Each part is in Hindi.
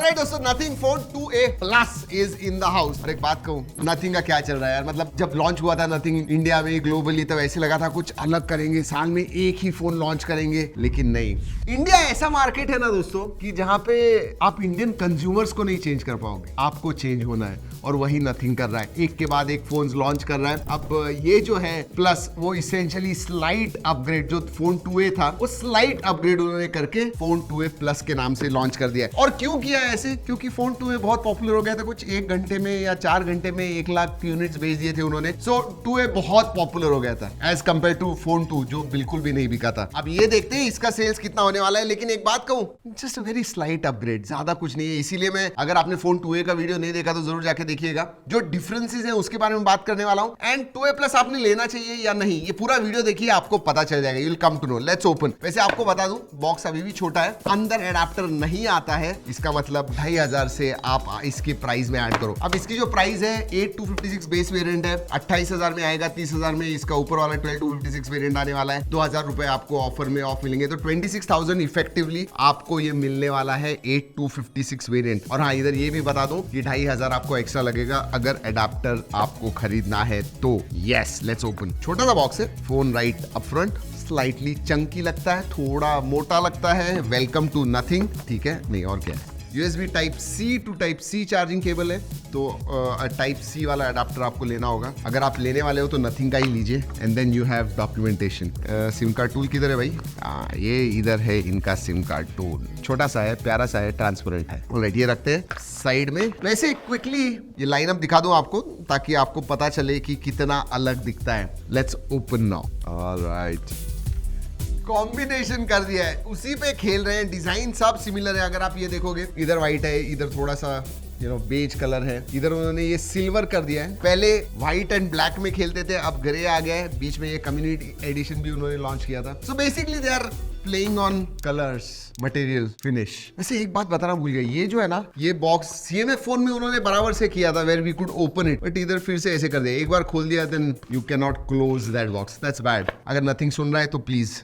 ऑलराइट दोस्तों, nothing phone 2A plus is in the house. और एक बात कहूं, नथिंग का क्या चल रहा है यार, मतलब जब लॉन्च हुआ था नथिंग इंडिया में ग्लोबली, तो ऐसे लगा था कुछ अलग करेंगे, साल में एक ही फोन लॉन्च करेंगे, लेकिन नहीं। इंडिया ऐसा मार्केट है ना दोस्तों कि जहां पे आप इंडियन कंज्यूमर्स को नहीं चेंज कर पाओगे, आपको चेंज होना है, और वही नथिंग कर रहा है, एक के बाद एक फोन लॉन्च कर रहा है। अब ये जो है प्लस, वो इसेंशियली स्लाइट अपग्रेड, जो फोन 2A था वो स्लाइट अपग्रेड उन्होंने करके फोन 2A प्लस के नाम से लॉन्च कर दिया है। और क्यों किया है ऐसे? क्योंकि फोन 2A बहुत पॉपुलर हो गया था, कुछ 1 घंटे में या 4 घंटे में 1 लाख यूनिट्स बेच दिए थे उन्होंने। सो 2A बहुत पॉपुलर हो गया था एज कंपेयर टू फोन 2 जो बिल्कुल भी नहीं बिका था। अब ये देखते हैं इसका सेल्स कितना होने वाला है, लेकिन एक बात कहूं, just a very slight upgrade, ज्यादा कुछ नहीं है। इसीलिए मैं, अगर आपने फोन 2A का वीडियो नहीं देखा तो जरूर जाके देखिएगा, जो डिफरेंसेस है उसके बारे में बात करने वाला हूं। एंड 2A प्लस आपने लेना चाहिए या नहीं, ये पूरा वीडियो देखिए, आपको पता चल जाएगा, you will come to know. Let's open. वैसे आपको बता दूं, बॉक्स अभी भी छोटा है, अंदर एडाप्टर नहीं आता है, इसका मतलब 2500 से आप इसके प्राइस में ऐड करो। अब इसकी जो प्राइस है 8256 बेस वेरिएंट है, 28000 में आएगा, 30000 में इसका ऊपर वाला 12256 वेरिएंट आने वाला है। 2000 रुपए आपको ऑफर में ऑफ मिलेंगे, तो 26000 इफेक्टिवली आपको ये मिलने वाला है 8256 वेरिएंट। और हाँ, इधर ये भी बता दो कि 2500 आपको एक्स्ट्रा लगेगा अगर एडाप्टर आपको खरीदना है तो। Yes, let's open. छोटा सा बॉक्स है, phone right up front, slightly Chunky लगता है, थोड़ा मोटा लगता है, वेलकम टू नथिंग, ठीक है, नहीं और क्या है। USB type C to type C charging cable है, तो टाइप C वाला अडाप्टर आपको लेना होगा। अगर आप लेने वाले हो तो नथिंग का ही लीजिए। And then you have documentation. SIM card tool किधर है भाई? ये इधर है इनका सिम कार्ड टूल, छोटा सा है, प्यारा सा है, ट्रांसपेरेंट है। ऑलराइट, ये रखते हैं साइड में। वैसे क्विकली ये लाइनअप दिखा दूं आपको, ताकि आपको पता चले कि कितना अलग दिखता है। Let's open now. Alright, combination कर दिया है, उसी पे खेल रहे हैं। डिजाइन सब सिमिलर है, अगर आप ये देखोगे, इधर व्हाइट है, इधर थोड़ा सा बेज कलर है, इधर उन्होंने ये सिल्वर कर दिया है। पहले व्हाइट एंड ब्लैक में खेलते थे, अब ग्रे आ गया है। बीच में ये कम्युनिटी एडिशन भी उन्होंने लॉन्च किया था। So basically they are playing on colours, material, finish. वैसे एक बात बताना भूल गया, ये जो है ना, ये बॉक्स CMF फोन में उन्होंने बराबर से किया था, where we could open it, but इधर फिर से ऐसे कर दिया। एक बार खोल दिया, then you can not close that box, that's bad. अगर नथिंग सुन रहा है तो प्लीज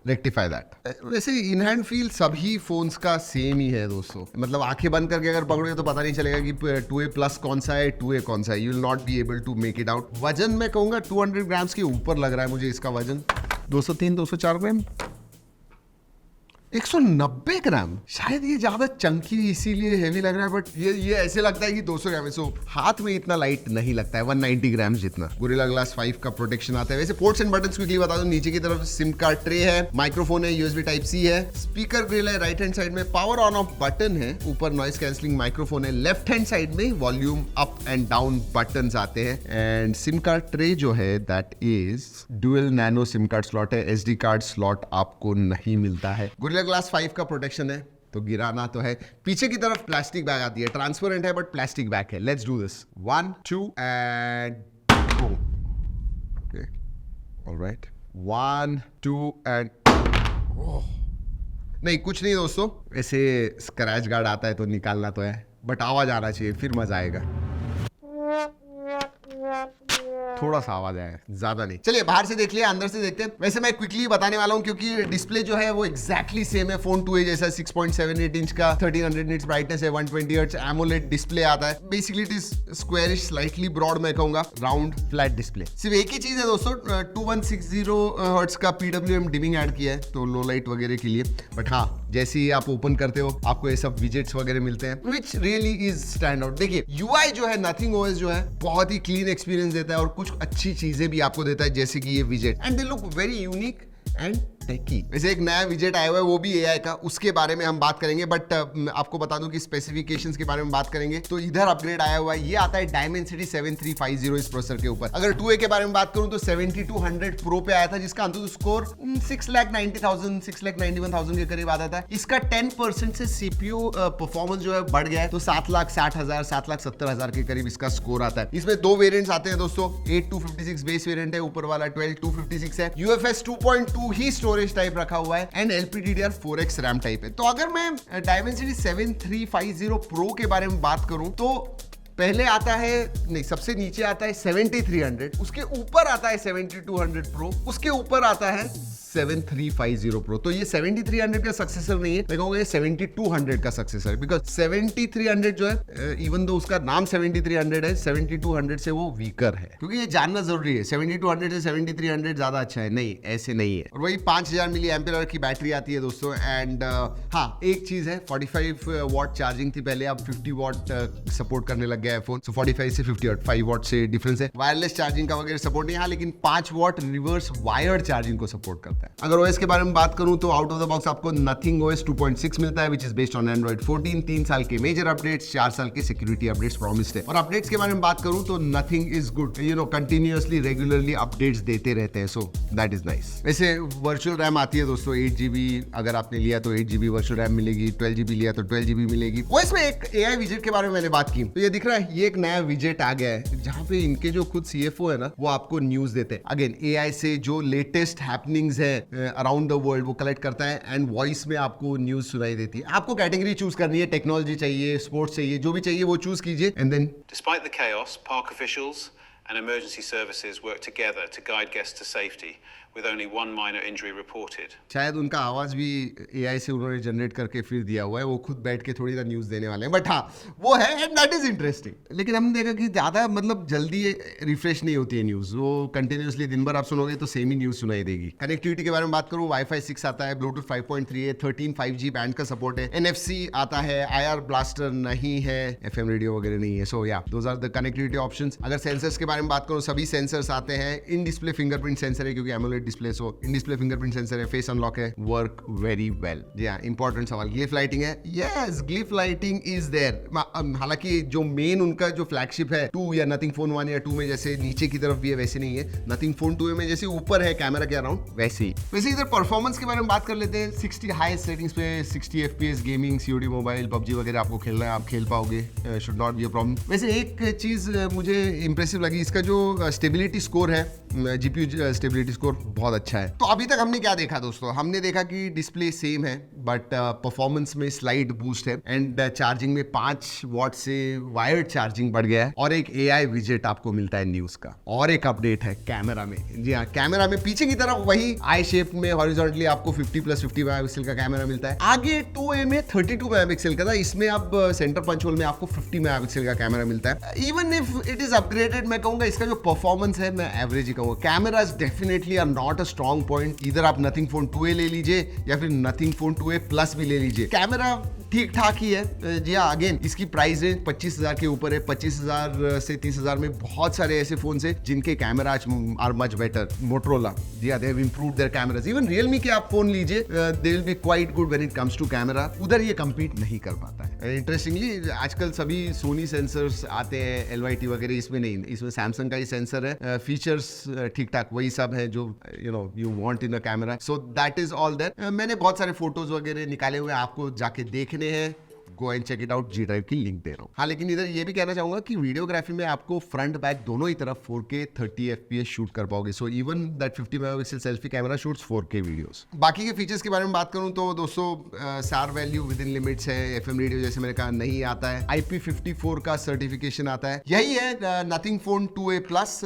रेक्टिफाई दैट। वैसे इन हैंड फील सभी फोन्स का सेम ही है दोस्तों, मतलब आंखें बंद करके अगर पकड़ोगे तो पता नहीं चलेगा कि 2A प्लस कौन सा है, 2A कौन सा है। You will not be able to make it out. वजन मैं कहूंगा 200 ग्राम्स के ऊपर लग रहा है मुझे इसका वजन। 203 204 ग्राम, 190 ग्राम। शायद ये ज्यादा चंकी इसीलिए हेवी लग रहा है, बट ये ऐसे लगता है कि 200 ग्राम है। सो हाथ में इतना लाइट नहीं लगता है, 190 ग्राम जितना। गोरिल्ला ग्लास 5 का प्रोटेक्शन आता है। वैसे पोर्ट्स एंड बटन्स क्विकली बता दूं, नीचे की तरफ सिम कार्ड ट्रे है, माइक्रोफोन है, USB टाइप C है, स्पीकर ग्रिल है, राइट हैंड साइड में पावर ऑन ऑफ बटन है, ऊपर नॉइस कैंसलिंग माइक्रोफोन है, लेफ्ट हैंड साइड में volume up and down button आते हैं। एंड सिम कार्ड ट्रे जो है that is dual nano SIM card slot है, SD कार्ड स्लॉट आपको नहीं मिलता है। गोरिल्ला ग्लास 5 का प्रोटेक्शन है, तो गिराना तो है। पीछे की तरफ प्लास्टिक बैग आती है, ट्रांसपेरेंट है बट प्लास्टिक बैग है। Let's do this, 1 2 and boom. Okay, all right, 1 2 and नहीं, कुछ नहीं दोस्तों, ऐसे स्क्रैच गार्ड आता है तो निकालना तो है, बट आवाज आना चाहिए, फिर मजा आएगा। थोड़ा सा आवाज आया, ज्यादा नहीं। चलिए बाहर से देख लिया, अंदर से देखते हैं। वैसे मैं क्विकली बताने वाला हूं, क्योंकि डिस्प्ले जो है वो एग्जैक्टली सेम है फोन 2A जैसा। 6.78 इंच का 1300 निट्स ब्राइटनेस है, 120 हर्ट्ज एमोलेड डिस्प्ले आता है। Basically it is squarish, slightly broad, मैं कहूंगा राउंड फ्लैट डिस्प्ले। सिर्फ एक ही चीज है दोस्तों, 2160 हर्ट्ज का PWM डिमिंग ऐड किया है, तो लो लाइट वगैरह के लिए। बट हाँ, जैसे ही आप ओपन करते हो आपको ये सब विजेट्स वगैरह मिलते हैं, which really is stand out. देखिए UI जो है, नथिंग OS जो है, बहुत ही क्लीन एक्सपीरियंस देता है और कुछ अच्छी चीजें भी आपको देता है, जैसे कि ये विजेट, and they look very unique and techy. वैसे एक नया विजेट आया हुआ है, वो भी AI का, उसके बारे में हम बात करेंगे। बट आपको बता दूं कि स्पेसिफिकेशंस के बारे में बात करेंगे तो इधर अपग्रेड आया हुआ है, ये आता है Dimensity 7350 इस प्रोसेसर के ऊपर। अगर 2A के बारे में बात करूं तो 7200 प्रो पे आया था, जिसका अंततः स्कोर 6,90,000 6,91,000 के करीब आता था। इसका 10% से CPU परफॉर्मेंस जो है बढ़ गया है, तो 7,60,000 7,70,000 के करीब इसका स्कोर आता है। इसमें 2 वेरिएंट्स आते हैं दोस्तों, 8256 बेस वेरिएंट है, ऊपर वाला 12256 है। UFS 2.2 ही स्टोरेज टाइप रखा हुआ है, एंड LPDDR4X रैम टाइप है। तो अगर मैं Dimensity 7350 Pro के बारे में बात करूं तो पहले आता है, नहीं सबसे नीचे आता है 7300, उसके ऊपर आता है 7200 प्रो, उसके ऊपर आता है 7350 प्रो। तो ये 7300 का सक्सेसर नहीं है, मैं कहूंगा ये 7200 का सक्सेसर, बिकॉज 7300 जो है इवन दो उसका नाम 7300 है, 7200 से वो वीकर है, क्योंकि ये जानना जरूरी है 7200 से 7300 ज्यादा अच्छा है, नहीं ऐसे नहीं है। और वही 5000 मिली एम्पियर की बैटरी आती है दोस्तों। एंड हाँ एक चीज है, 45 वॉट चार्जिंग थी पहले, अब 50 वॉट सपोर्ट करने लग गया है फोन। सो 45 से 50 वॉट 5 वॉट से डिफरेंस है। वायरलेस चार्जिंग का वगैरह सपोर्ट नहीं है, लेकिन 5 वॉट रिवर्स वायर्ड चार्जिंग को सपोर्ट करता है। अगर ओएस के बारे में बात करूं तो आउट ऑफ द बॉक्स आपको नथिंग ओएस 2.6 मिलता है, which is based on Android 14। 3 साल के मेजर अपडेट्स, 4 साल के सिक्योरिटी अपडेट्स प्रॉमिस्ड है। और अपडेट्स के बारे में बात करूं तो nothing is good, you know continuously regularly updates देते रहते हैं, सो दैट इज नाइस। वैसे वर्चुअल रैम आती है दोस्तों 8GB, अगर आपने लिया तो 8GB वर्चुअल रैम मिलेगी, 12GB लिया तो 12GB मिलेगी। ओएस में एक एआई विजेट के बारे में मैंने बात की, तो ये दिख रहा है, ये एक नया विजेट आ गया है जहां पे इनके जो खुद CFO है ना, वो आपको न्यूज देते हैं। अगेन एआई से जो लेटेस्ट हैपनिंग्स है अराउंड द वर्ल्ड वो कलेक्ट करता है एंड वॉइस में आपको न्यूज सुनाई देती है। आपको कैटेगरी चूज करनी है, टेक्नोलॉजी चाहिए, स्पोर्ट्स चाहिए, जो भी चाहिए वो चूज कीजिए and then Despite the chaos, park officials and emergency services work together to guide guests to safety, with only one minor injury reported. शायद उनका आवाज भी एआई से उन्होंने जनरेट करके फिर दिया हुआ है, वो खुद बैठ के थोड़ी ना न्यूज देने वाले हैं, बट हाँ वो है एंड दैट इज इंटरेस्टिंग। लेकिन हमने देखा कि ज्यादा मतलब जल्दी रिफ्रेश नहीं होती है न्यूज, वो कंटिन्यूसली दिन भर आप सुनोगे तो सेम ही न्यूज सुनाई देगी। कनेक्टिविटी के बारे में बात करूँ, वाईफाई 6 आता है, ब्लूटूथ 5.3 है, 13 5G बैंड का सपोर्ट है, NFC आता है, IR ब्लास्टर नहीं है, FM रेडियो वगैरह नहीं है। सो या those are the connectivity options. अगर सेंसर्स के बारे में बात करूँ, सभी सेंसर्स आते हैं, इन डिस्प्ले फिंगरप्रिंट सेंसर है क्योंकि AMOLED display, so in display fingerprint sensor है, फेस अनलॉक है, वर्क वेरी वेल। जी हाँ, इंपॉर्टेंट सवाल, ग्लिफ लाइटिंग है, yes glyph lighting is there. हालांकि जो मेन उनका जो फ्लैगशिप है 2 या नथिंग फोन 1 या 2 में जैसे नीचे की तरफ भी है वैसे नहीं है, नथिंग फोन 2 में जैसे ऊपर है कैमरा के अराउंड वैसे ही। वैसे इधर परफॉर्मेंस के बारे में बात कर लेते हैं। 60 हाईएस्ट सेटिंग्स पे 60 FPS gaming, COD mobile, PUBG वगैरह आपको खेलना है, आप खेल पाओगे, should not be a problem. वैसे एक चीज मुझे इंप्रेसिव लगी, इसका जो स्टेबिलिटी स्कोर है, GPU स्टेबिलिटी स्कोर बहुत अच्छा है। तो अभी तक हमने क्या देखा दोस्तों, हमने देखा कि डिस्प्ले सेम है बट परफॉर्मेंस में स्लाइड बूस्ट है एंड चार्जिंग में 5 वॉट से वायर्ड चार्जिंग बढ़ गया है, और एक AI विजेट आपको मिलता है न्यूज का, और एक अपडेट है कैमरा में। जी हाँ, कैमरा में पीछे की तरफ वही आई शेप में हॉरिजॉन्टली आपको 50+50 मेगापिक्सल का कैमरा मिलता है। आगे 2A में 32 मेगापिक्सल का था, इसमें अब सेंटर पंच होल में आपको 50 मेगापिक्सल का कैमरा मिलता है। Even if it is upgraded, मैं कहूंगा इसका जो परफॉर्मेंस है मैं एवरेज ही कहूंगा। Cameras definitely are not a strong point, इधर आप नथिंग फोन 2A ले लीजिए या फिर नथिंग फोन 2A प्लस भी ले लीजिए, कैमरा ठीक ठाक ही है। जी हाँ, अगेन इसकी प्राइस रेंज 25,000 के ऊपर है, 25,000 से 30,000 में बहुत सारे ऐसे फोन है जिनके camera are much better. Motorola, जी हाँ, they have improved their cameras. Even Realme के आप फोन लीजिए, they will be quite good when it comes to camera, उधर ये कम्पीट नहीं कर पाता है। इंटरेस्टिंगली आजकल सभी सोनी सेंसर्स आते हैं, LYT वगैरह, इसमें नहीं, इसमें सैमसंग का ही सेंसर है। फीचर्स ठीक ठाक वही सब है जो you want in a camera, so that is all there. मैंने बहुत सारे फोटोज वगैरह निकाले हुए, आपको जाके देखने हैं, go and check it out, G drive की लिंक दे रहा हूँ। हाँ, लेकिन इधर ये भी कहना चाहूंगा कि वीडियोग्राफी में आपको फ्रंट बैक दोनों ही तरफ 4K 30 FPS शूट कर पाओगे, so even that 50 megapixel selfie camera shoots 4K videos. बाकी के फीचर्स के बारे में बात करूं तो दोस्तों सार वैल्यू विद इन लिमिट्स है, FM रेडियो जैसे मैंने कहा नहीं आता है, IP54 का सर्टिफिकेशन आता है, यही है नथिंग फोन 2A प्लस।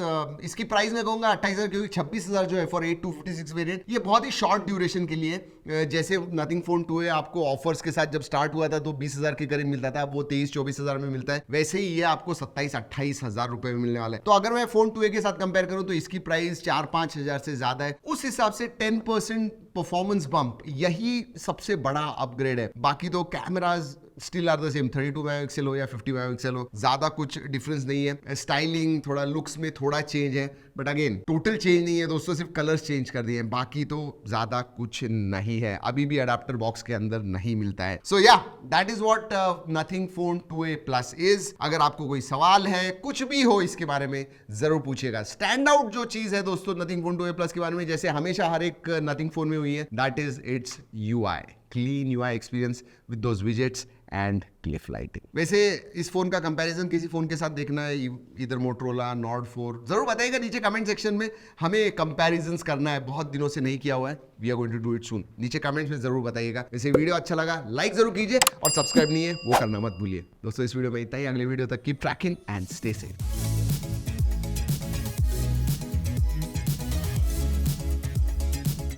इसकी प्राइस मैं कहूंगा 28,000, क्योंकि 26,000 जो है फॉर 8 to 56 वेरिएंट, ये बहुत ही शॉर्ट ड्यूरेशन के लिए। जैसे नथिंग फोन 2A आपको ऑफर्स के साथ जब स्टार्ट हुआ था तो 20,000 के करीब मिलता था, अब वो 23-24,000 में मिलता है, वैसे ही ये आपको 27-28,000 रुपए में मिलने वाला है। तो अगर मैं फोन 2A के साथ कंपेयर करूं तो इसकी प्राइस 4-5 हजार से ज्यादा है, उस हिसाब से 10% परफॉर्मेंस बम्प, यही सबसे बड़ा अपग्रेड है। बाकी तो cameras still are the same, 32 megapixel हो या 50 मेगापिक्सल हो, ज्यादा कुछ डिफरेंस नहीं है। स्टाइलिंग थोड़ा, लुक्स में थोड़ा चेंज है, बट अगेन टोटल चेंज नहीं है दोस्तों, सिर्फ कलर्स चेंज कर दिए हैं, बाकी तो ज्यादा कुछ नहीं है। अभी भी अडाप्टर बॉक्स के अंदर नहीं मिलता है। सो या that is what nothing phone 2A plus is. अगर आपको कोई सवाल है, कुछ भी हो इसके बारे में, जरूर पूछिएगा। स्टैंड आउट जो चीज है दोस्तों नथिंग फोन 2A प्लस के बारे में, जैसे हमेशा हर एक नथिंग फोन में हुई है, that is it's UI, clean UI experience with those widgets and Cliff lighting. वैसे इस फोन का कंपैरिजन किसी फोन के साथ देखना है, इधर मोटरोला नॉर्ड 4, जरूर बताइएगा नीचे कमेंट सेक्शन में। हमें कंपैरिजंस करना है, बहुत दिनों से नहीं किया हुआ है, we are going to do it soon. नीचे कमेंट्स में जरूर बताइएगा। वैसे वीडियो अच्छा लगा लाइक जरूर कीजिए और सब्सक्राइब नहीं है वो करना मत भूलिए। दोस्तों इस वीडियो में इतना ही, अगले वीडियो तक keep trekking and stay safe.